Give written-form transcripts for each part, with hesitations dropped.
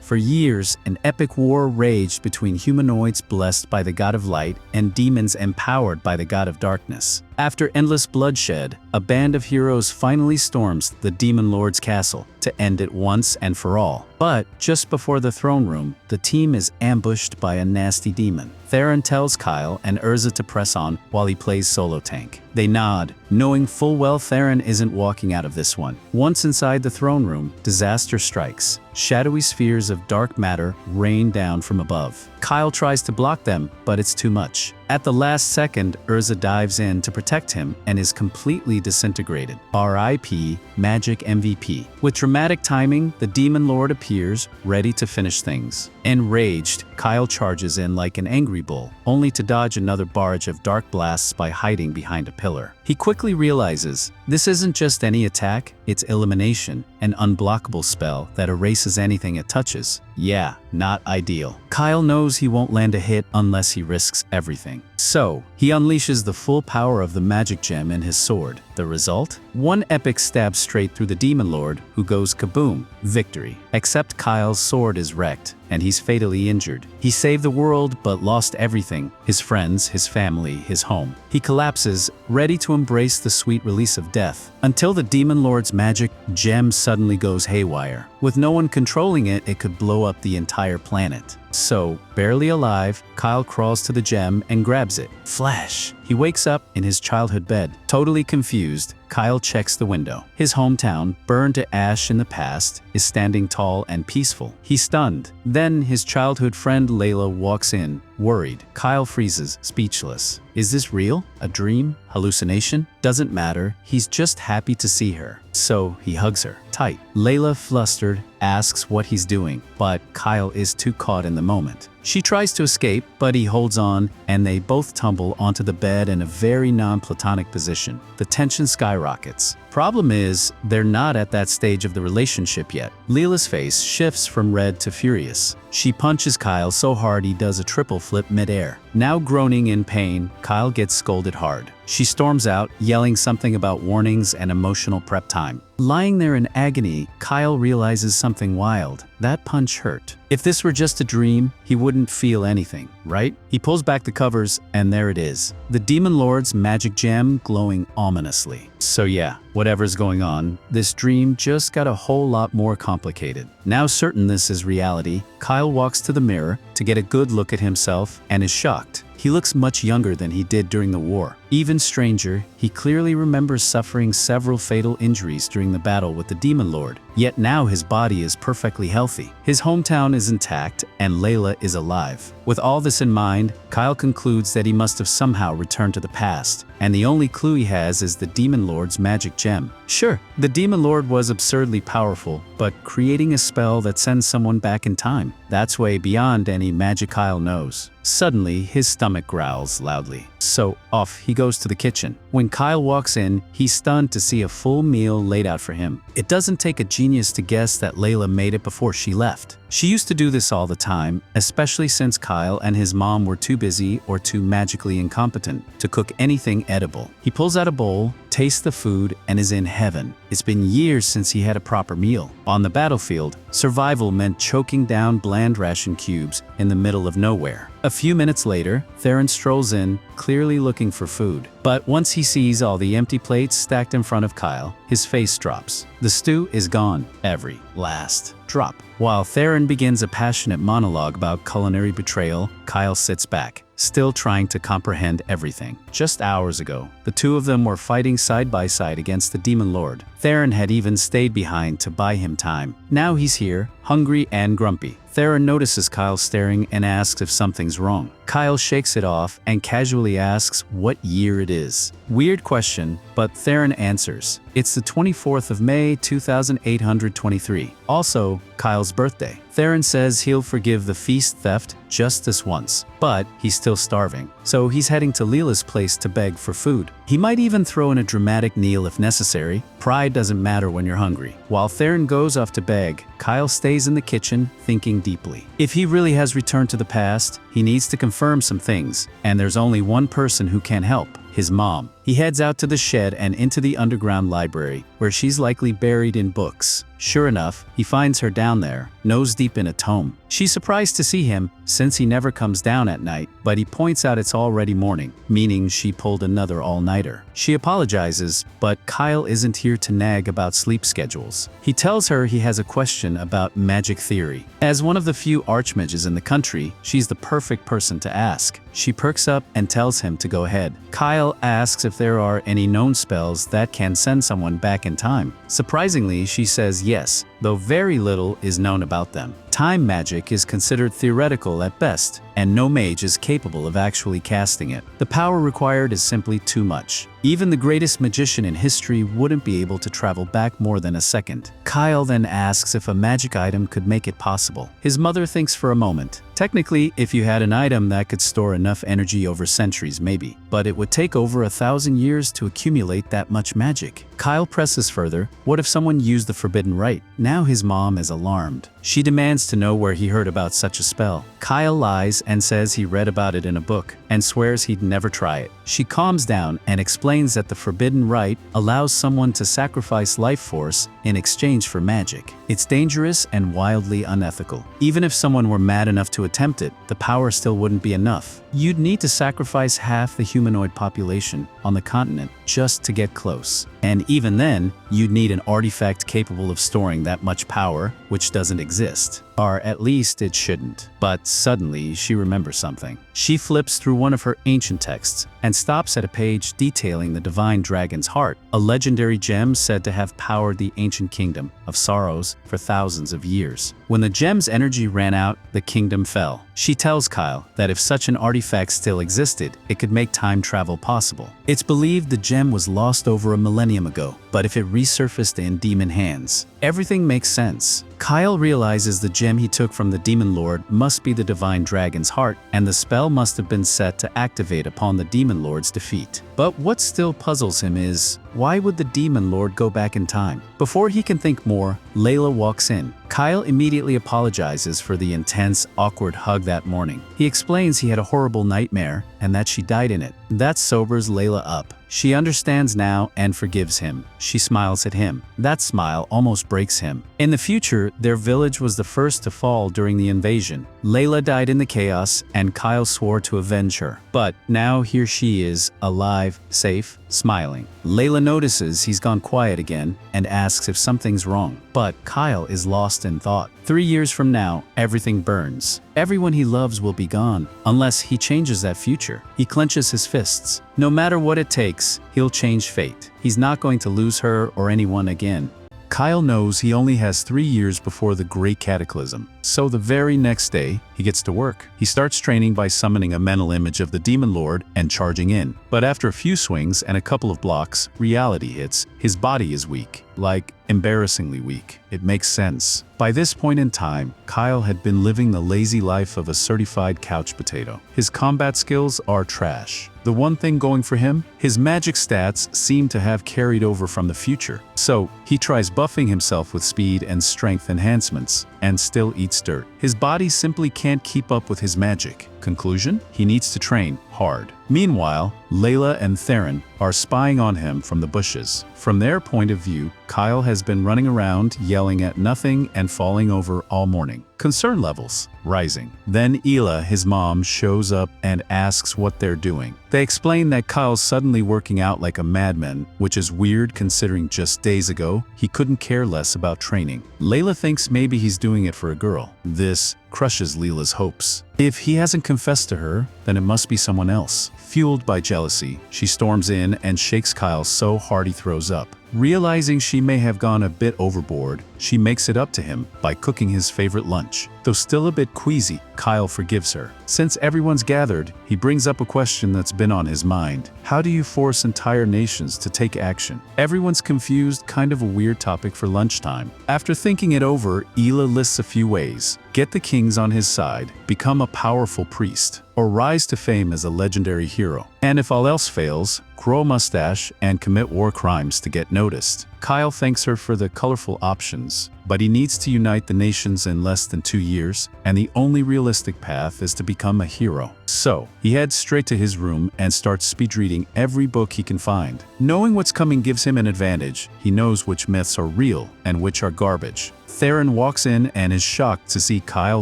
For years, an epic war raged between humanoids blessed by the god of light and demons empowered by the god of darkness. After endless bloodshed, a band of heroes finally storms the Demon Lord's castle to end it once and for all. But just before the throne room, the team is ambushed by a nasty demon. Theron tells Kyle and Urza to press on while he plays solo tank. They nod, knowing full well Theron isn't walking out of this one. Once inside the throne room, disaster strikes. Shadowy spheres of dark matter rain down from above. Kyle tries to block them, but it's too much. At the last second, Urza dives in to protect him and is completely disintegrated. R.I.P. Magic MVP. With dramatic timing, the Demon Lord appears, ready to finish things. Enraged, Kyle charges in like an angry bull, only to dodge another barrage of dark blasts by hiding behind a pillar. He quickly realizes this isn't just any attack, it's elimination, an unblockable spell that erases anything it touches. Yeah, not ideal. Kyle knows he won't land a hit unless he risks everything. So, he unleashes the full power of the magic gem in his sword. The result? One epic stab straight through the Demon Lord, who goes kaboom. Victory. Except Kyle's sword is wrecked, and he's fatally injured. He saved the world but lost everything. His friends, his family, his home. He collapses, ready to embrace the sweet release of death, until the Demon Lord's magic gem suddenly goes haywire. With no one controlling it, it could blow up the entire planet. So, barely alive, Kyle crawls to the gem and grabs it. Flash! He wakes up in his childhood bed. Totally confused, Kyle checks the window. His hometown, burned to ash in the past, is standing tall and peaceful. He's stunned. Then his childhood friend Layla walks in, worried. Kyle freezes, speechless. Is this real? A dream? Hallucination? Doesn't matter, he's just happy to see her. So he hugs her tight. Layla, flustered, asks what he's doing, but Kyle is too caught in the moment. She tries to escape, but he holds on, and they both tumble onto the bed in a very non-platonic position. The tension skyrockets. Problem is, they're not at that stage of the relationship yet. Layla's face shifts from red to furious. She punches Kyle so hard he does a triple flip midair. Now groaning in pain, Kyle gets scolded hard. She storms out, yelling something about warnings and emotional prep time. Lying there in agony, Kyle realizes something wild. That punch hurt. If this were just a dream, he wouldn't feel anything, right? He pulls back the covers, and there it is. The Demon Lord's magic gem glowing ominously. So yeah, whatever's going on, this dream just got a whole lot more complicated. Now certain this is reality, Kyle walks to the mirror to get a good look at himself and is shocked. He looks much younger than he did during the war. Even stranger, he clearly remembers suffering several fatal injuries during the battle with the Demon Lord. Yet now his body is perfectly healthy. His hometown is intact, and Layla is alive. With all this in mind, Kyle concludes that he must have somehow returned to the past, and the only clue he has is the Demon Lord's magic gem. Sure, the Demon Lord was absurdly powerful, but creating a spell that sends someone back in time, that's way beyond any magic Kyle knows. Suddenly, his stomach growls loudly. So off he goes to the kitchen. When Kyle walks in, he's stunned to see a full meal laid out for him. It doesn't take a genius to guess that Layla made it before she left. She used to do this all the time, especially since Kyle and his mom were too busy or too magically incompetent to cook anything edible. He pulls out a bowl, tastes the food, and is in heaven. It's been years since he had a proper meal. On the battlefield, survival meant choking down bland ration cubes in the middle of nowhere. A few minutes later, Theron strolls in, clearly looking for food. But once he sees all the empty plates stacked in front of Kyle, his face drops. The stew is gone. Every last drop. While Theron begins a passionate monologue about culinary betrayal, Kyle sits back, still trying to comprehend everything. Just hours ago, the two of them were fighting side by side against the Demon Lord. Theron had even stayed behind to buy him time. Now he's here, hungry and grumpy. Theron notices Kyle staring and asks if something's wrong. Kyle shakes it off and casually asks what year it is. Weird question, but Theron answers. It's the 24th of May, 2823. Also, Kyle's birthday. Theron says he'll forgive the feast theft just this once, but he's still starving. So he's heading to Leela's place to beg for food. He might even throw in a dramatic kneel if necessary. Pride doesn't matter when you're hungry. While Theron goes off to beg, Kyle stays in the kitchen thinking deeply. If he really has returned to the past, he needs to confirm some things, and there's only one person who can help. His mom. He He heads out to the shed and into the underground library, where she's likely buried in books. Sure enough, he finds her down there, nose deep in a tome. She's surprised to see him, since he never comes down at night, but he points out it's already morning, meaning she pulled another all-nighter. She apologizes, but Kyle isn't here to nag about sleep schedules. He tells her he has a question about magic theory. As one of the few archmages in the country, she's the perfect person to ask. She perks up and tells him to go ahead. Kyle asks if there are any known spells that can send someone back in time. Surprisingly, she says yes, though very little is known about them. Time magic is considered theoretical at best, and no mage is capable of actually casting it. The power required is simply too much. Even the greatest magician in history wouldn't be able to travel back more than a second. Kyle then asks if a magic item could make it possible. His mother thinks for a moment. Technically, if you had an item that could store enough energy over centuries, maybe. But it would take over 1,000 years to accumulate that much magic. Kyle presses further. What if someone used the forbidden right? Now his mom is alarmed. She demands to know where he heard about such a spell. Kyle lies and says he read about it in a book, and swears he'd never try it. She calms down and explains that the forbidden right allows someone to sacrifice life force in exchange for magic. It's dangerous and wildly unethical. Even if someone were mad enough to attempt it, the power still wouldn't be enough. You'd need to sacrifice half the humanoid population on the continent just to get close. And even then, you'd need an artifact capable of storing that much power, which doesn't exist. Or at least it shouldn't. But suddenly, she remembers something. She flips through one of her ancient texts and stops at a page detailing the divine dragon's heart, a legendary gem said to have powered the ancient kingdom of Sorrows for thousands of years. When the gem's energy ran out, the kingdom fell. She tells Kyle that if such an artifact still existed, it could make time travel possible. It's believed the gem was lost over a millennium ago, but if it resurfaced in demon hands, everything makes sense. Kyle realizes the gem he took from the demon lord must be the divine dragon's heart, and the spell must have been set to activate upon the demon lord's defeat. But what still puzzles him is, why would the demon lord go back in time? Before he can think more, Layla walks in. Kyle immediately apologizes for the intense, awkward hug that morning. He explains he had a horrible nightmare and that she died in it. That sobers Layla up. She understands now and forgives him. She smiles at him. That smile almost breaks him. In the future, their village was the first to fall during the invasion. Layla died in the chaos, and Kyle swore to avenge her. But now here she is, alive, safe, smiling. Layla notices he's gone quiet again and asks if something's wrong. But Kyle is lost in thought. 3 years from now, everything burns. Everyone he loves will be gone, unless he changes that future. He clenches his fists. No matter what it takes, he'll change fate. He's not going to lose her or anyone again. Kyle knows he only has 3 years before the Great Cataclysm, so the very next day, he gets to work. He starts training by summoning a mental image of the Demon Lord and charging in. But after a few swings and a couple of blocks, reality hits. His body is weak. Like, embarrassingly weak. It makes sense. By this point in time, Kyle had been living the lazy life of a certified couch potato. His combat skills are trash. The one thing going for him? His magic stats seem to have carried over from the future. So, he tries buffing himself with speed and strength enhancements, and still eats dirt. His body simply can't keep up with his magic. Conclusion? He needs to train hard. Meanwhile, Layla and Theron are spying on him from the bushes. From their point of view, Kyle has been running around yelling at nothing and falling over all morning. Concern levels rising. Then Ela, his mom, shows up and asks what they're doing. They explain that Kyle's suddenly working out like a madman, which is weird considering just days ago, he couldn't care less about training. Layla thinks maybe he's doing it for a girl. This crushes Leela's hopes. If he hasn't confessed to her, then it must be someone else. Fueled by jealousy, she storms in and shakes Kyle so hard he throws up. Realizing she may have gone a bit overboard, she makes it up to him by cooking his favorite lunch. Though still a bit queasy, Kyle forgives her. Since everyone's gathered, he brings up a question that's been on his mind. How do you force entire nations to take action? Everyone's confused, kind of a weird topic for lunchtime. After thinking it over, Ela lists a few ways. Get the kings on his side, become a powerful priest, or rise to fame as a legendary hero. And if all else fails, grow a mustache and commit war crimes to get noticed. Kyle thanks her for the colorful options, but he needs to unite the nations in less than 2 years, and the only realistic path is to become a hero. So, he heads straight to his room and starts speed reading every book he can find. Knowing what's coming gives him an advantage. He knows which myths are real and which are garbage. Theron walks in and is shocked to see Kyle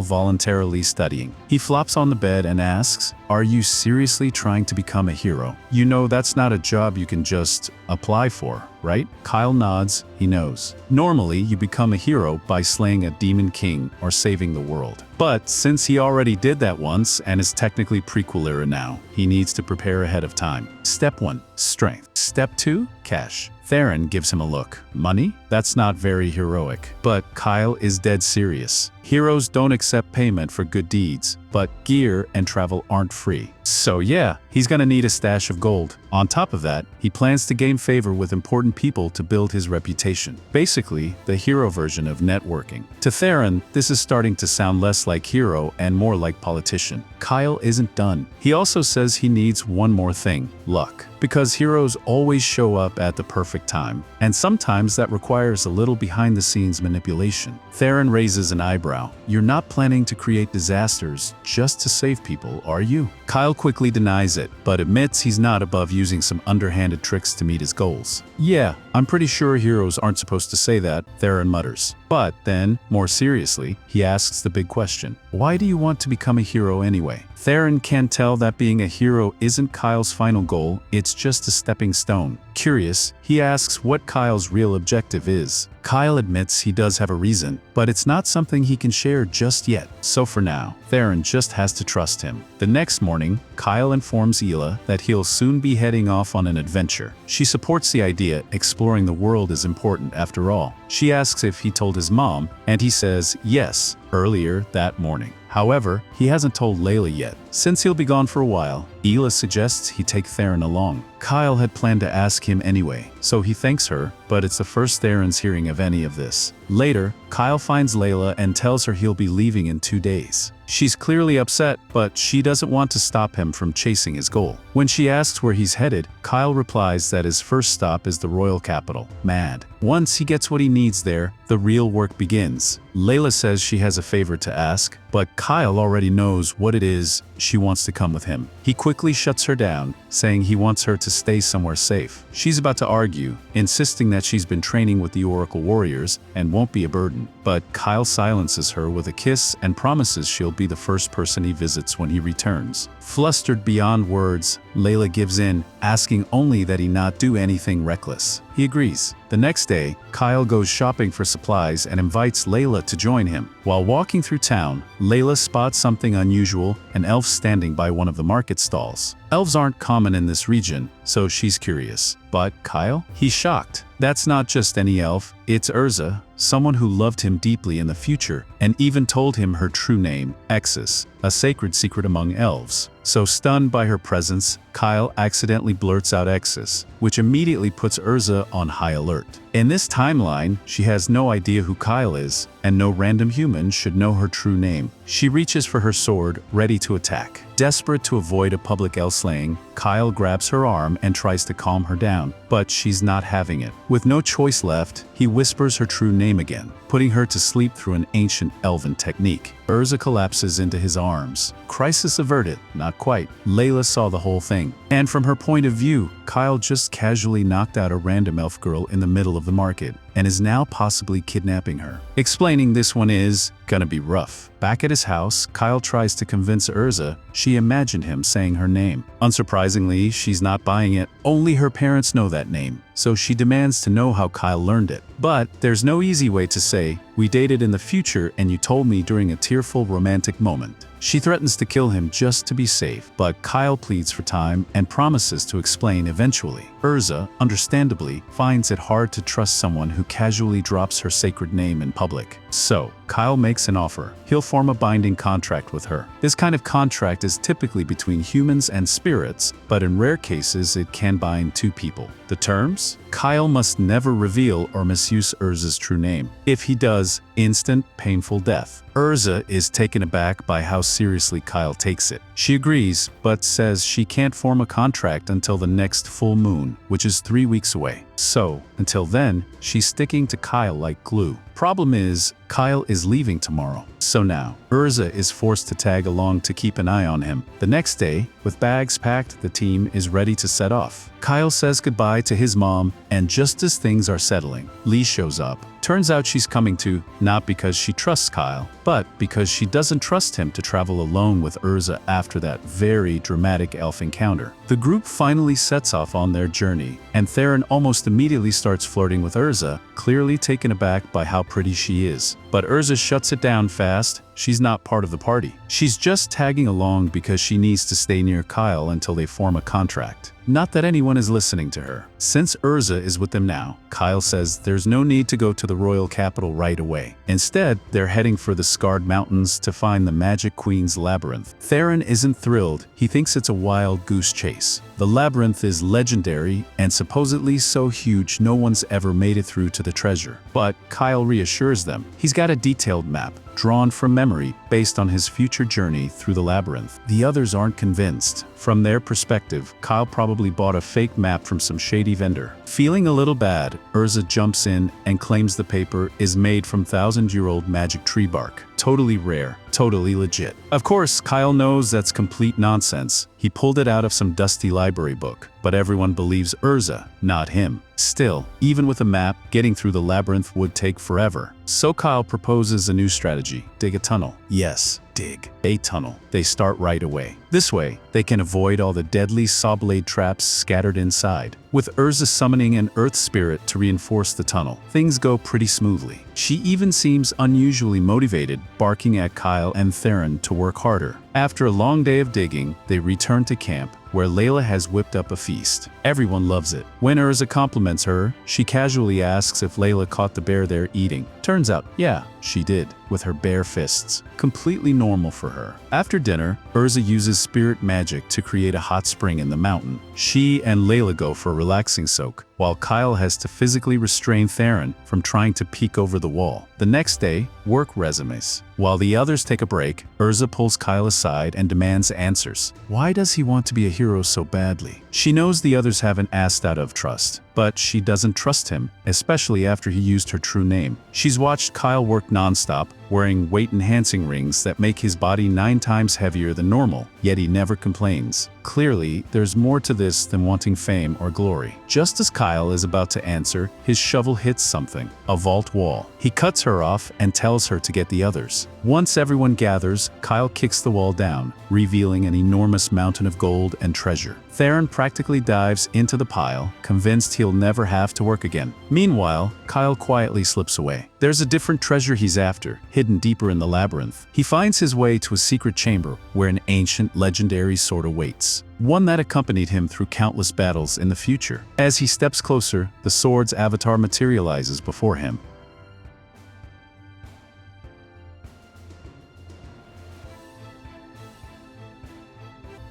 voluntarily studying. He flops on the bed and asks, "Are you seriously trying to become a hero? You know that's not a job you can just apply for, right?" Kyle nods. He knows. Normally, you become a hero by slaying a demon king or saving the world. But since he already did that once and is technically prequel era now, he needs to prepare ahead of time. Step 1. Strength. Step 2. Cash. Theron gives him a look. Money? That's not very heroic. But Kyle is dead serious. Heroes don't accept payment for good deeds, but gear and travel aren't free. So yeah, he's gonna need a stash of gold. On top of that, he plans to gain favor with important people to build his reputation. Basically, the hero version of networking. To Theron, this is starting to sound less like hero and more like politician. Kyle isn't done. He also says he needs one more thing: luck. Because heroes always show up at the perfect time, and sometimes that requires a little behind-the-scenes manipulation. Theron raises an eyebrow. "You're not planning to create disasters just to save people, are you?" Kyle quickly denies it, but admits he's not above using some underhanded tricks to meet his goals. "Yeah, I'm pretty sure heroes aren't supposed to say that," Theron mutters. But then, more seriously, he asks the big question: why do you want to become a hero anyway? Theron can tell that being a hero isn't Kyle's final goal, it's just a stepping stone. Curious, he asks what Kyle's real objective is. Kyle admits he does have a reason, but it's not something he can share just yet. So for now, Theron just has to trust him. The next morning, Kyle informs Hila that he'll soon be heading off on an adventure. She supports the idea. Exploring the world is important after all. She asks if he told his mom, and he says yes, earlier that morning. However, he hasn't told Layla yet. Since he'll be gone for a while, Hila suggests he take Theron along. Kyle had planned to ask him anyway, so he thanks her, but it's the first Theron's hearing of any of this. Later, Kyle finds Layla and tells her he'll be leaving in 2 days. She's clearly upset, but she doesn't want to stop him from chasing his goal. When she asks where he's headed, Kyle replies that his first stop is the royal capital, Mad. Once he gets what he needs there, the real work begins. Layla says she has a favor to ask, but Kyle already knows what it is. She wants to come with him. He quickly shuts her down, saying he wants her to stay somewhere safe. She's about to argue, insisting that she's been training with the Oracle Warriors and won't be a burden. But Kyle silences her with a kiss and promises she'll be the first person he visits when he returns. Flustered beyond words, Layla gives in, asking only that he not do anything reckless. He agrees. The next day, Kyle goes shopping for supplies and invites Layla to join him. While walking through town, Layla spots something unusual: an elf standing by one of the market stalls. Elves aren't common in this region, so she's curious. But Kyle? He's shocked. That's not just any elf, it's Urza, someone who loved him deeply in the future, and even told him her true name, Exis, a sacred secret among elves. So stunned by her presence, Kyle accidentally blurts out Exis, which immediately puts Urza on high alert. In this timeline, she has no idea who Kyle is, and no random human should know her true name. She reaches for her sword, ready to attack. Desperate to avoid a public elf slaying, Kyle grabs her arm and tries to calm her down, but she's not having it. With no choice left, he whispers her true name again, putting her to sleep through an ancient elven technique. Urza collapses into his arms. Crisis averted, not quite. Layla saw the whole thing. And from her point of view, Kyle just casually knocked out a random elf girl in the middle of the market, and is now possibly kidnapping her. Explaining this one is gonna be rough. Back at his house, Kyle tries to convince Urza she imagined him saying her name. Unsurprisingly, she's not buying it. Only her parents know that name, so she demands to know how Kyle learned it. But there's no easy way to say, "We dated in the future and you told me during a tearful romantic moment." She threatens to kill him just to be safe, but Kyle pleads for time and promises to explain eventually. Urza, understandably, finds it hard to trust someone who casually drops her sacred name in public. So, Kyle makes an offer. He'll form a binding contract with her. This kind of contract is typically between humans and spirits, but in rare cases it can bind two people. The terms? Kyle must never reveal or misuse Urza's true name. If he does, instant, painful death. Urza is taken aback by how seriously Kyle takes it. She agrees, but says she can't form a contract until the next full moon, which is 3 weeks away. So, until then, she's sticking to Kyle like glue. Problem is, Kyle is leaving tomorrow. So now, Urza is forced to tag along to keep an eye on him. The next day, with bags packed, the team is ready to set off. Kyle says goodbye to his mom, and just as things are settling, Lee shows up. Turns out she's coming too, not because she trusts Kyle, but because she doesn't trust him to travel alone with Urza after that very dramatic elf encounter. The group finally sets off on their journey, and Theron almost immediately starts flirting with Urza, clearly taken aback by how pretty she is. But Urza shuts it down fast. She's not part of the party. She's just tagging along because she needs to stay near Kyle until they form a contract. Not that anyone is listening to her. Since Urza is with them now, Kyle says there's no need to go to the royal capital right away. Instead, they're heading for the Scarred Mountains to find the Magic Queen's Labyrinth. Theron isn't thrilled. He thinks it's a wild goose chase. The Labyrinth is legendary and supposedly so huge no one's ever made it through to the treasure. But Kyle reassures them. He's got a detailed map, drawn from memory, based on his future journey through the labyrinth. The others aren't convinced. From their perspective, Kyle probably bought a fake map from some shady vendor. Feeling a little bad, Urza jumps in and claims the paper is made from 1,000-year-old magic tree bark. Totally rare, totally legit. Of course, Kyle knows that's complete nonsense. He pulled it out of some dusty library book, but everyone believes Urza, not him. Still, even with a map, getting through the labyrinth would take forever. So Kyle proposes a new strategy: dig a tunnel. Yes, dig a tunnel. They start right away. This way, they can avoid all the deadly sawblade traps scattered inside. With Urza summoning an earth spirit to reinforce the tunnel, things go pretty smoothly. She even seems unusually motivated, barking at Kyle and Theron to work harder. After a long day of digging, they return to camp, where Layla has whipped up a feast. Everyone loves it. When Urza compliments her, she casually asks if Layla caught the bear they're eating. Turns out, yeah, she did, with her bare fists. Completely normal for her. After dinner, Urza uses spirit magic to create a hot spring in the mountain. She and Layla go for a relaxing soak, while Kyle has to physically restrain Theron from trying to peek over the wall. The next day, work resumes. While the others take a break, Urza pulls Kyle aside and demands answers. Why does he want to be a hero so badly? She knows the others haven't asked out of trust, but she doesn't trust him, especially after he used her true name. She's watched Kyle work nonstop, wearing weight-enhancing rings that make his body 9 times heavier than normal, yet he never complains. Clearly, there's more to this than wanting fame or glory. Just as Kyle is about to answer, his shovel hits something, a vault wall. He cuts her off and tells her to get the others. Once everyone gathers, Kyle kicks the wall down, revealing an enormous mountain of gold and treasure. Theron practically dives into the pile, convinced he'll never have to work again. Meanwhile, Kyle quietly slips away. There's a different treasure he's after, hidden deeper in the labyrinth. He finds his way to a secret chamber where an ancient, legendary sword awaits. One that accompanied him through countless battles in the future. As he steps closer, the sword's avatar materializes before him.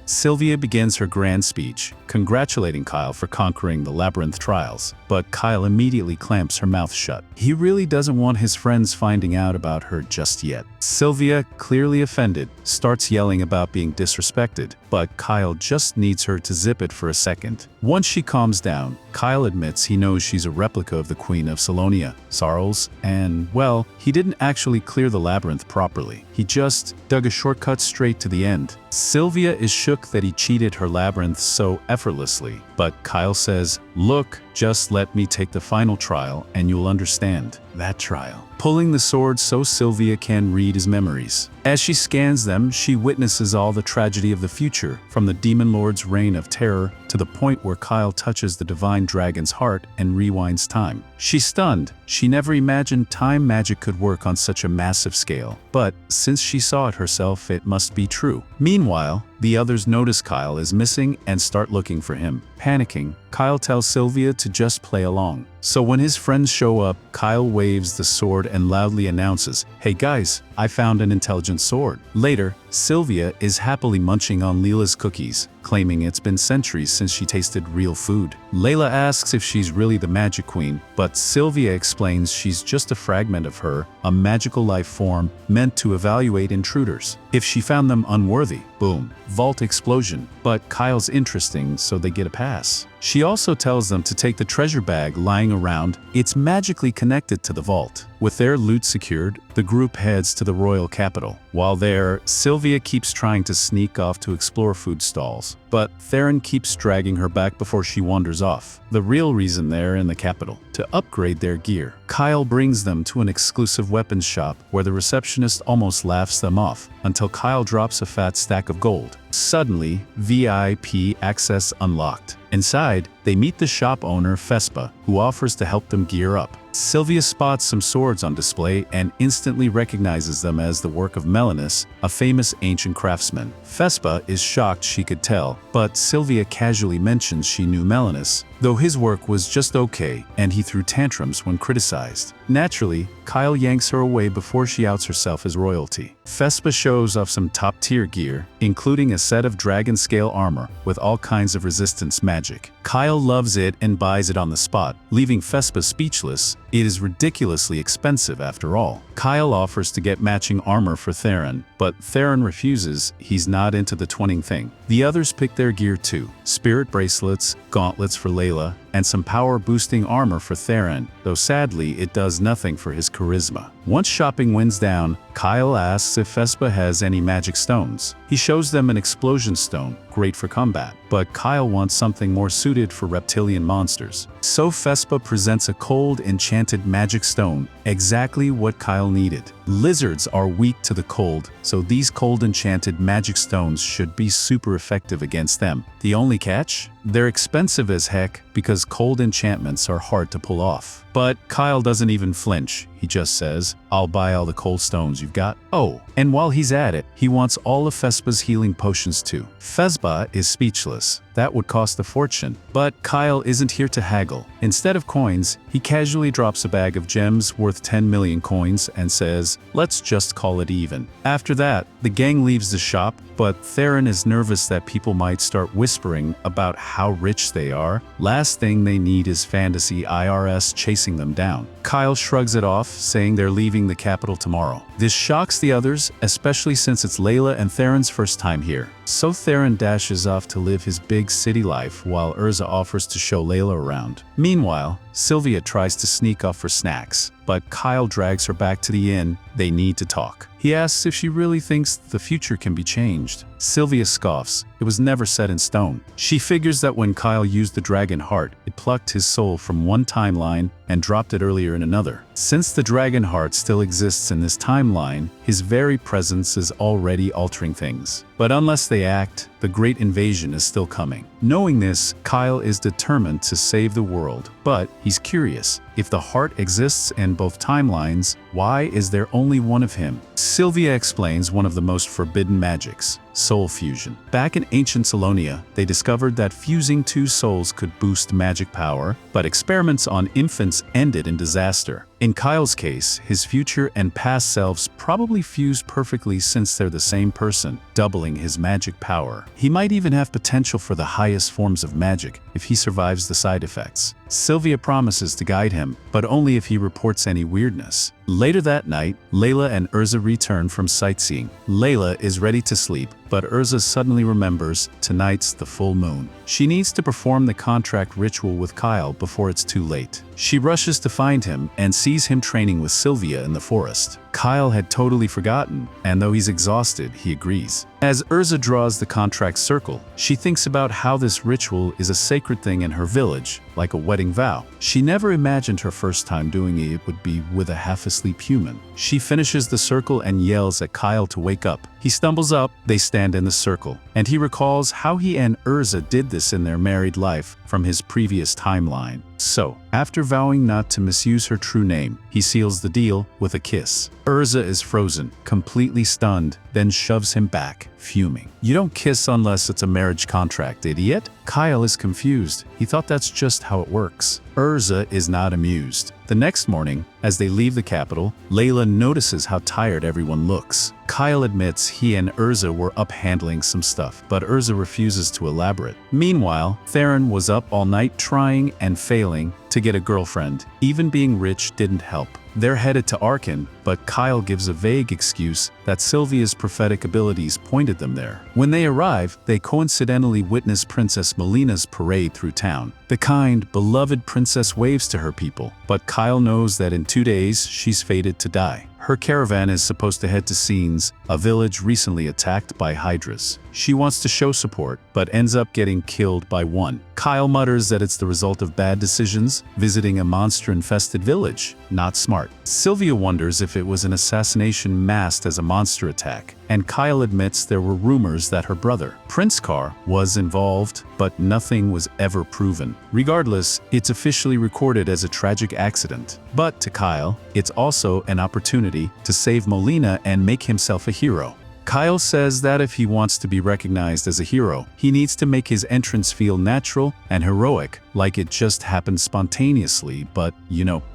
Sylvia begins her grand speech, congratulating Kyle for conquering the labyrinth trials, but Kyle immediately clamps her mouth shut. He really doesn't want his friends finding out about her just yet. Sylvia, clearly offended, starts yelling about being disrespected, but Kyle just needs her to zip it for a second. Once she calms down, Kyle admits he knows she's a replica of the Queen of Salonia, Sarles, and, well, he didn't actually clear the labyrinth properly. He just dug a shortcut straight to the end. Sylvia is shook that he cheated her labyrinth so effortlessly, but Kyle says, "Look, just let me take the final trial and you'll understand." That trial. Pulling the sword so Sylvia can read his memories. As she scans them, she witnesses all the tragedy of the future, from the Demon Lord's reign of terror to the point where Kyle touches the divine dragon's heart and rewinds time. She's stunned. She never imagined time magic could work on such a massive scale, but since she saw it herself, it must be true. Meanwhile, the others notice Kyle is missing and start looking for him. Panicking, Kyle tells Sylvia to just play along. So when his friends show up, Kyle waves the sword and loudly announces, "Hey guys, I found an intelligent sword." Later, Sylvia is happily munching on Leela's cookies, claiming it's been centuries since she tasted real food. Layla asks if she's really the magic queen, but Sylvia explains she's just a fragment of her, a magical life form meant to evaluate intruders. If she found them unworthy, boom, vault explosion. But Kyle's interesting, so they get a pass. She also tells them to take the treasure bag lying around. It's magically connected to the vault. With their loot secured, the group heads to the royal capital. While there, Sylvia keeps trying to sneak off to explore food stalls, but Theron keeps dragging her back before she wanders off. The real reason they're in the capital: to upgrade their gear. Kyle brings them to an exclusive weapons shop where the receptionist almost laughs them off until Kyle drops a fat stack of gold. Suddenly, VIP access unlocked. Inside, they meet the shop owner, Fespa, who offers to help them gear up. Sylvia spots some swords on display and instantly recognizes them as the work of Melanus, a famous ancient craftsman. Fespa is shocked she could tell, but Sylvia casually mentions she knew Melanus, though his work was just okay and he threw tantrums when criticized. Naturally, Kyle yanks her away before she outs herself as royalty. Fespa shows off some top-tier gear, including a set of dragon-scale armor with all kinds of resistance magic. Kyle loves it and buys it on the spot, leaving Fespa speechless. It is ridiculously expensive after all. Kyle offers to get matching armor for Theron, but Theron refuses. He's not into the twinning thing. The others pick their gear too: spirit bracelets, gauntlets for Layla, and some power-boosting armor for Theron, though sadly it does nothing for his charisma. Once shopping winds down, Kyle asks if Fespa has any magic stones. He shows them an explosion stone, great for combat, but Kyle wants something more suited for reptilian monsters. So Fespa presents a cold enchanted magic stone, exactly what Kyle needed. Lizards are weak to the cold, so these cold enchanted magic stones should be super effective against them. The only catch? They're expensive as heck because cold enchantments are hard to pull off. But Kyle doesn't even flinch. He just says, "I'll buy all the cold stones you've got." Oh, and while he's at it, he wants all of Fespa's healing potions too. Fespa is speechless. That would cost a fortune. But Kyle isn't here to haggle. Instead of coins, he casually drops a bag of gems worth 10 million coins and says, "Let's just call it even." After that, the gang leaves the shop, but Theron is nervous that people might start whispering about how rich they are. Last thing they need is fantasy IRS chasing them down. Kyle shrugs it off, saying they're leaving the capital tomorrow. This shocks the others, especially since it's Layla and Theron's first time here. So Theron dashes off to live his big city life while Urza offers to show Layla around. Meanwhile, Sylvia tries to sneak off for snacks, but Kyle drags her back to the inn. They need to talk. He asks if she really thinks the future can be changed. Sylvia scoffs. It was never set in stone. She figures that when Kyle used the dragon heart, it plucked his soul from one timeline and dropped it earlier in another. Since the dragon heart still exists in this timeline, his very presence is already altering things. But unless they act, the great invasion is still coming. Knowing this, Kyle is determined to save the world, but he's curious. If the heart exists in both timelines, why is there only one of him? Sylvia explains one of the most forbidden magics: soul fusion. Back in ancient Salonia, they discovered that fusing two souls could boost magic power, but experiments on infants ended in disaster. In Kyle's case, his future and past selves probably fused perfectly since they're the same person, doubling his magic power. He might even have potential for the highest forms of magic if he survives the side effects. Sylvia promises to guide him, but only if he reports any weirdness. Later that night, Layla and Urza return from sightseeing. Layla is ready to sleep, but Urza suddenly remembers tonight's the full moon. She needs to perform the contract ritual with Kyle before it's too late. She rushes to find him and sees him training with Sylvia in the forest. Kyle had totally forgotten, and though he's exhausted, he agrees. As Urza draws the contract circle, she thinks about how this ritual is a sacred thing in her village, like a wedding vow. She never imagined her first time doing it would be with a half-asleep human. She finishes the circle and yells at Kyle to wake up. He stumbles up, they stand in the circle, and he recalls how he and Urza did this in their married life from his previous timeline. So, after vowing not to misuse her true name, he seals the deal with a kiss. Urza is frozen, completely stunned, then shoves him back, fuming. "You don't kiss unless it's a marriage contract, idiot." Kyle is confused. He thought that's just how it works. Urza is not amused. The next morning, as they leave the capital, Layla notices how tired everyone looks. Kyle admits he and Urza were up handling some stuff, but Urza refuses to elaborate. Meanwhile, Theron was up all night trying and failing to get a girlfriend. Even being rich didn't help. They're headed to Arkan, but Kyle gives a vague excuse that Sylvia's prophetic abilities pointed them there. When they arrive, they coincidentally witness Princess Melina's parade through town. The kind, beloved princess waves to her people, but Kyle knows that in 2 days she's fated to die. Her caravan is supposed to head to Scenes, a village recently attacked by hydras. She wants to show support, but ends up getting killed by one. Kyle mutters that it's the result of bad decisions, visiting a monster-infested village. Not smart. Sylvia wonders if it was an assassination masked as a monster attack, and Kyle admits there were rumors that her brother, Prince Carr, was involved, but nothing was ever proven. Regardless, it's officially recorded as a tragic accident. But to Kyle, it's also an opportunity to save Molina and make himself a hero. Kyle says that if he wants to be recognized as a hero, he needs to make his entrance feel natural and heroic, like it just happened spontaneously, but,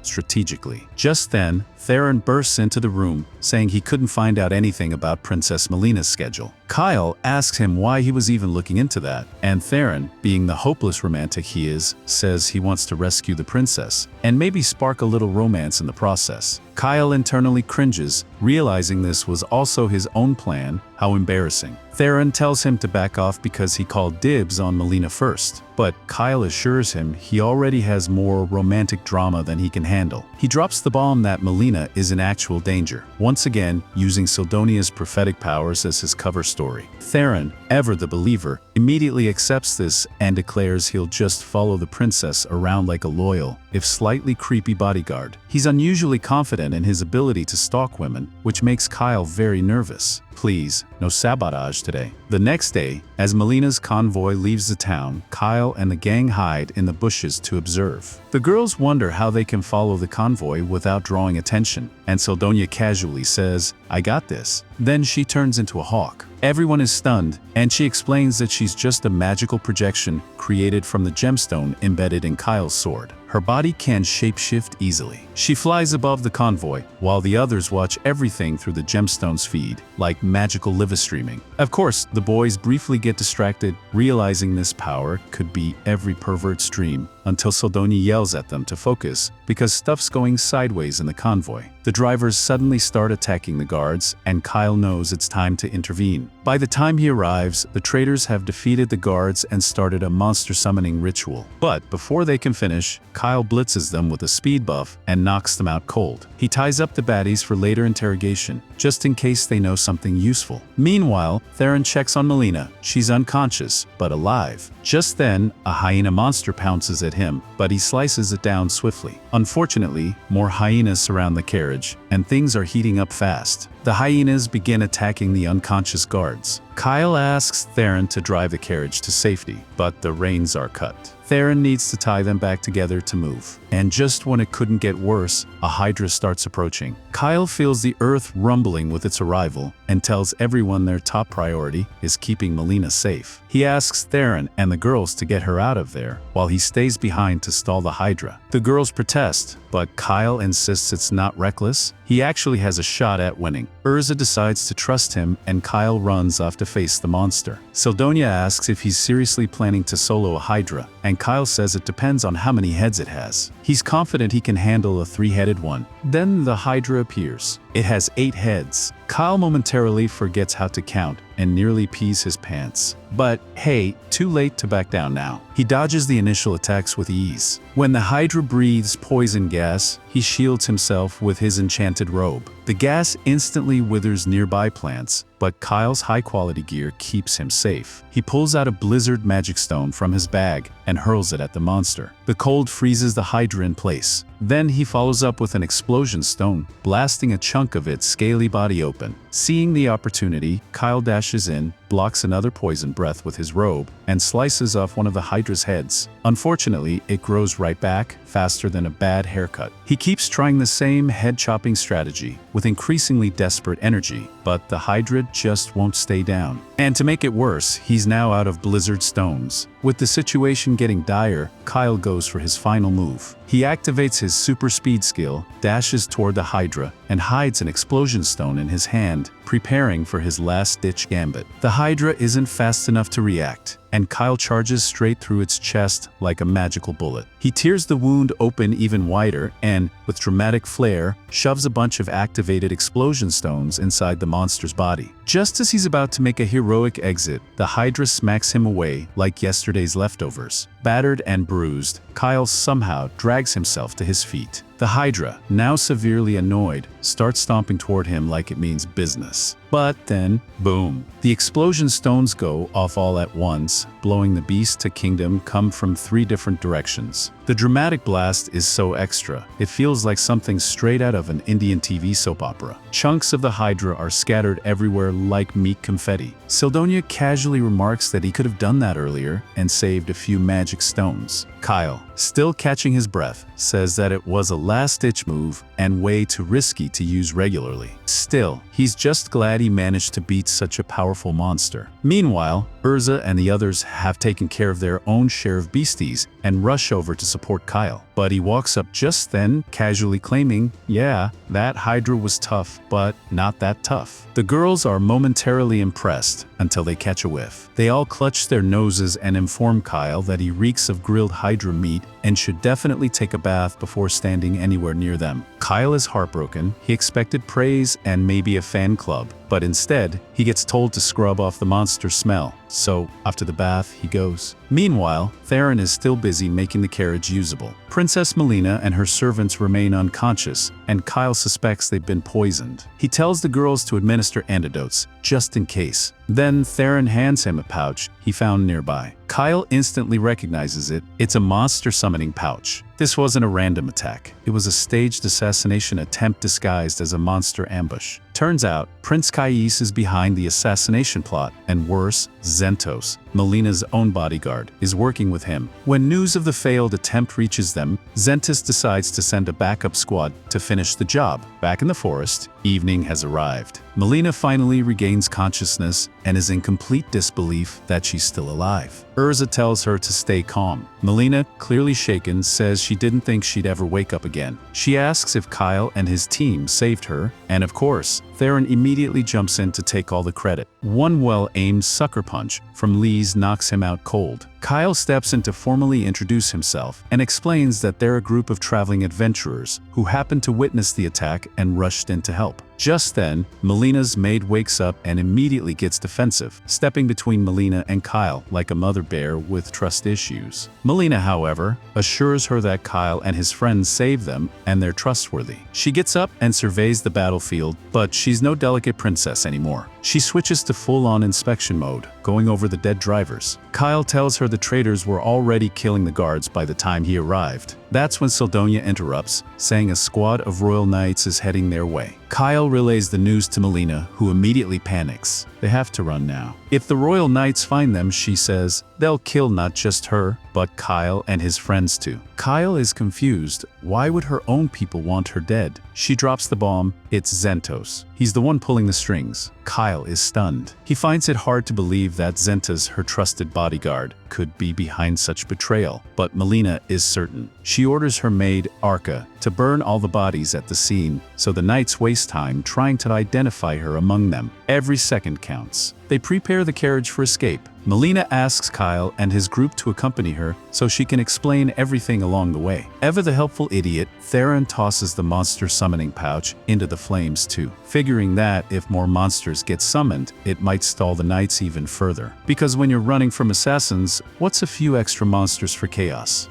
strategically. Just then, Theron bursts into the room, saying he couldn't find out anything about Princess Melina's schedule. Kyle asks him why he was even looking into that, and Theron, being the hopeless romantic he is, says he wants to rescue the princess, and maybe spark a little romance in the process. Kyle internally cringes, realizing this was also his own plan. How embarrassing. Theron tells him to back off because he called dibs on Melina first, but Kyle assures him he already has more romantic drama than he can handle. He drops the bomb that Melina is in actual danger, once again using Sildonia's prophetic powers as his cover story. Theron, ever the believer, immediately accepts this and declares he'll just follow the princess around like a loyal, if slightly creepy bodyguard. He's unusually confident in his ability to stalk women, which makes Kyle very nervous. Please, no sabotage today. The next day, as Melina's convoy leaves the town, Kyle and the gang hide in the bushes to observe. The girls wonder how they can follow the convoy without drawing attention, and Sildonia casually says, "I got this." Then she turns into a hawk. Everyone is stunned, and she explains that she's just a magical projection created from the gemstone embedded in Kyle's sword. Her body can shapeshift easily. She flies above the convoy, while the others watch everything through the gemstone's feed, like magical live streaming. Of course, the boys briefly get distracted, realizing this power could be every pervert's dream, until Sildonia yells at them to focus, because stuff's going sideways in the convoy. The drivers suddenly start attacking the guards, and Kyle knows it's time to intervene. By the time he arrives, the traitors have defeated the guards and started a monster summoning ritual. But before they can finish, Kyle blitzes them with a speed buff and knocks them out cold. He ties up the baddies for later interrogation, just in case they know something useful. Meanwhile, Theron checks on Melina. She's unconscious, but alive. Just then, a hyena monster pounces at him, but he slices it down swiftly. Unfortunately, more hyenas surround the carriage, and things are heating up fast. The hyenas begin attacking the unconscious guards. Kyle asks Theron to drive the carriage to safety, but the reins are cut. Theron needs to tie them back together to move. And just when it couldn't get worse, a hydra starts approaching. Kyle feels the earth rumbling with its arrival and tells everyone their top priority is keeping Melina safe. He asks Theron and the girls to get her out of there, while he stays behind to stall the hydra. The girls protest, but Kyle insists it's not reckless. He actually has a shot at winning. Urza decides to trust him, and Kyle runs off to face the monster. Sildonia asks if he's seriously planning to solo a hydra, and Kyle says it depends on how many heads it has. He's confident he can handle a 3-headed one. Then the hydra appears. It has 8 heads. Kyle momentarily forgets how to count and nearly pees his pants. But hey, too late to back down now. He dodges the initial attacks with ease. When the hydra breathes poison gas, he shields himself with his enchanted robe. The gas instantly withers nearby plants, but Kyle's high-quality gear keeps him safe. He pulls out a blizzard magic stone from his bag and hurls it at the monster. The cold freezes the Hydra in place. Then he follows up with an explosion stone, blasting a chunk of its scaly body open. Seeing the opportunity, Kyle dashes in, blocks another poison breath with his robe, and slices off one of the Hydra's heads. Unfortunately, it grows right back, faster than a bad haircut. He keeps trying the same head-chopping strategy, with increasingly desperate energy, but the Hydra just won't stay down. And to make it worse, he's now out of blizzard stones. With the situation getting dire, Kyle goes for his final move. He activates his super speed skill, dashes toward the Hydra, and hides an explosion stone in his hand, preparing for his last-ditch gambit. The Hydra isn't fast enough to react, and Kyle charges straight through its chest like a magical bullet. He tears the wound open even wider and, with dramatic flair, shoves a bunch of activated explosion stones inside the monster's body. Just as he's about to make a heroic exit, the Hydra smacks him away like yesterday's leftovers. Battered and bruised, Kyle somehow drags himself to his feet. The Hydra, now severely annoyed, starts stomping toward him like it means business. But then, boom. The explosion stones go off all at once, blowing the beast to kingdom come from 3 different directions. The dramatic blast is so extra, it feels like something straight out of an Indian TV soap opera. Chunks of the Hydra are scattered everywhere like meat confetti. Sildonia casually remarks that he could have done that earlier and saved a few magic stones. Kyle, still catching his breath, says that it was a last-ditch move and way too risky to use regularly. Still, he's just glad he managed to beat such a powerful monster. Meanwhile, Urza and the others have taken care of their own share of beasties and rush over to support Kyle. But he walks up just then, casually claiming, yeah, that Hydra was tough, but not that tough. The girls are momentarily impressed until they catch a whiff. They all clutch their noses and inform Kyle that he reeks of grilled Hydra meat and should definitely take a bath before standing anywhere near them. Kyle is heartbroken. He expected praise and maybe a fan club, but instead, he gets told to scrub off the monster's smell. So, after the bath, he goes. Meanwhile, Theron is still busy making the carriage usable. Princess Melina and her servants remain unconscious, and Kyle suspects they've been poisoned. He tells the girls to administer antidotes, just in case. Then Theron hands him a pouch he found nearby. Kyle instantly recognizes it. It's a monster summoning pouch. This wasn't a random attack. It was a staged assassination attempt disguised as a monster ambush. Turns out, Prince Kais is behind the assassination plot, and worse, Zentos, Melina's own bodyguard, is working with him. When news of the failed attempt reaches them, Zentos decides to send a backup squad to finish the job. Back in the forest, evening has arrived. Melina finally regains consciousness and is in complete disbelief that she's still alive. Urza tells her to stay calm. Melina, clearly shaken, says she didn't think she'd ever wake up again. She asks if Kyle and his team saved her, and of course, Theron immediately jumps in to take all the credit. One well-aimed sucker punch from Lee's knocks him out cold. Kyle steps in to formally introduce himself and explains that they're a group of traveling adventurers who happened to witness the attack and rushed in to help. Just then, Melina's maid wakes up and immediately gets defensive, stepping between Melina and Kyle like a mother bear with trust issues. Melina, however, assures her that Kyle and his friends saved them and they're trustworthy. She gets up and surveys the battlefield, but she's no delicate princess anymore. She switches to full-on inspection mode, going over the dead drivers. Kyle tells her the traitors were already killing the guards by the time he arrived. That's when Sildonia interrupts, saying a squad of royal knights is heading their way. Kyle relays the news to Melina, who immediately panics. They have to run now. If the royal knights find them, she says, they'll kill not just her, but Kyle and his friends too. Kyle is confused. Why would her own people want her dead? She drops the bomb. It's Zentos. He's the one pulling the strings. Kyle is stunned. He finds it hard to believe that Zentos, her trusted bodyguard, could be behind such betrayal, but Melina is certain. She orders her maid, Arca, to burn all the bodies at the scene, so the knights waste time trying to identify her among them. Every second counts. They prepare the carriage for escape. Melina asks Kyle and his group to accompany her so she can explain everything along the way. Ever the helpful idiot, Theron tosses the monster summoning pouch into the flames too, figuring that if more monsters get summoned, it might stall the knights even further. Because when you're running from assassins, what's a few extra monsters for chaos?